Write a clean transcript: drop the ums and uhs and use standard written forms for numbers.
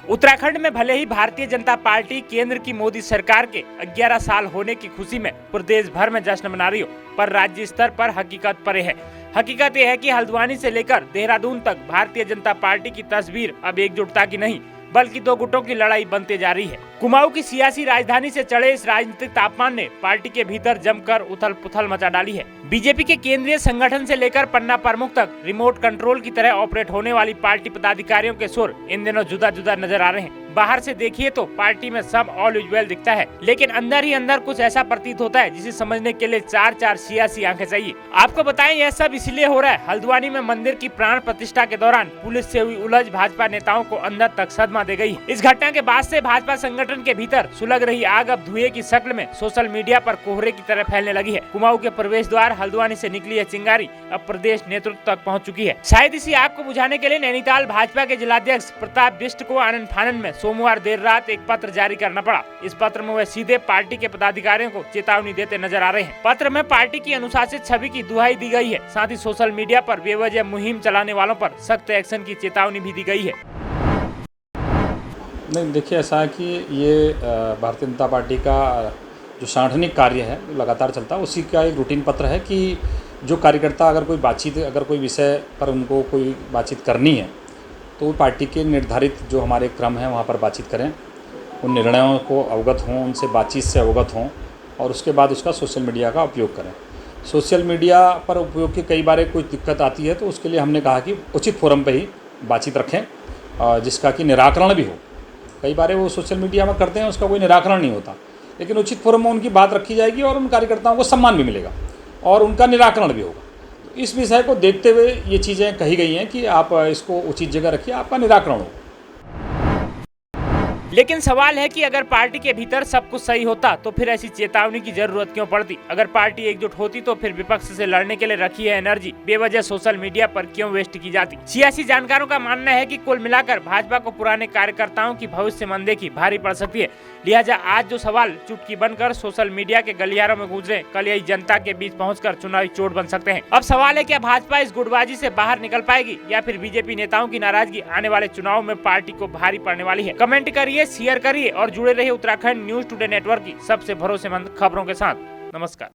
उत्तराखंड में भले ही भारतीय जनता पार्टी केंद्र की मोदी सरकार के 11 साल होने की खुशी में प्रदेश भर में जश्न मना रही हो, पर राज्य स्तर पर हकीकत परे है। हकीकत यह है कि हल्द्वानी से लेकर देहरादून तक भारतीय जनता पार्टी की तस्वीर अब एकजुटता की नहीं बल्कि दो गुटों की लड़ाई बनते जा रही है। कुमाऊं की सियासी राजधानी से चढ़े इस राजनीतिक तापमान ने पार्टी के भीतर जमकर उथल पुथल मचा डाली है। बीजेपी के केंद्रीय संगठन से लेकर पन्ना प्रमुख तक रिमोट कंट्रोल की तरह ऑपरेट होने वाली पार्टी पदाधिकारियों के सुर इन दिनों जुदा जुदा नजर आ रहे हैं। बाहर से देखिए तो पार्टी में सब ऑल इज वेल दिखता है, लेकिन अंदर ही अंदर कुछ ऐसा प्रतीत होता है जिसे समझने के लिए चार सियासी आंखें चाहिए। आपको बताएं, यह सब इसलिए हो रहा है, हल्द्वानी में मंदिर की प्राण प्रतिष्ठा के दौरान पुलिस से हुई उलझ भाजपा नेताओं को अंदर तक सदमा दे गई। इस घटना के बाद से भाजपा संगठन के भीतर सुलग रही आग अब धुएं की शक्ल में सोशल मीडिया पर कोहरे की तरह फैलने लगी है। कुमाऊं के प्रवेश द्वार हल्द्वानी से निकली यह चिंगारी अब प्रदेश नेतृत्व तक पहुंच चुकी है। शायद इसी आग को बुझाने के लिए नैनीताल भाजपा के जिलाध्यक्ष प्रताप बिष्ट को आनन फानन में सोमवार देर रात एक पत्र जारी करना पड़ा। इस पत्र में वह सीधे पार्टी के पदाधिकारियों को चेतावनी देते नजर आ रहे हैं। पत्र में पार्टी की अनुशासित छवि की दुहाई दी गई है, साथ ही सोशल मीडिया पर बेवजह मुहिम चलाने वालों पर सख्त एक्शन की चेतावनी भी दी गई है। नहीं, देखिए ऐसा है कि ये भारतीय जनता पार्टी का जो सांगठनिक कार्य है लगातार चलता है, उसी का एक रूटीन पत्र है कि जो कार्यकर्ता अगर कोई विषय पर उनको कोई बातचीत करनी है तो वो पार्टी के निर्धारित जो हमारे क्रम है वहाँ पर बातचीत करें, उन निर्णयों को अवगत हों, उनसे बातचीत से अवगत हों और उसके बाद उसका सोशल मीडिया का उपयोग करें। सोशल मीडिया पर उपयोग की कई बार कोई दिक्कत आती है तो उसके लिए हमने कहा कि उचित फोरम पर ही बातचीत रखें जिसका कि निराकरण भी हो। कई बार वो सोशल मीडिया में करते हैं, उसका कोई निराकरण नहीं होता, लेकिन उचित फोरम में उनकी बात रखी जाएगी और उन कार्यकर्ताओं को सम्मान भी मिलेगा और उनका निराकरण भी होगा। तो इस विषय को देखते हुए ये चीज़ें कही गई हैं कि आप इसको उचित जगह रखिए, आपका निराकरण हो। लेकिन सवाल है कि अगर पार्टी के भीतर सब कुछ सही होता तो फिर ऐसी चेतावनी की जरूरत क्यों पड़ती? अगर पार्टी एकजुट होती तो फिर विपक्ष से लड़ने के लिए रखी है एनर्जी बेवजह सोशल मीडिया पर क्यों वेस्ट की जाती? सियासी जानकारों का मानना है कि कुल मिलाकर भाजपा को पुराने कार्यकर्ताओं की भविष्यमंदेखी भारी पड़ सकती है। लिहाजा आज जो सवाल चुटकी बनकर सोशल मीडिया के गलियारों में गूंज, कल यही जनता के बीच पहुंचकर चुनावी चोट बन सकते हैं। अब सवाल है, क्या भाजपा इस गुटबाजी से बाहर निकल पाएगी या फिर बीजेपी नेताओं की नाराजगी आने वाले चुनाव में पार्टी को भारी पड़ने वाली है? कमेंट करिए, शेयर करिए और जुड़े रहिए उत्तराखंड न्यूज टुडे नेटवर्क की सबसे भरोसेमंद खबरों के साथ। नमस्कार।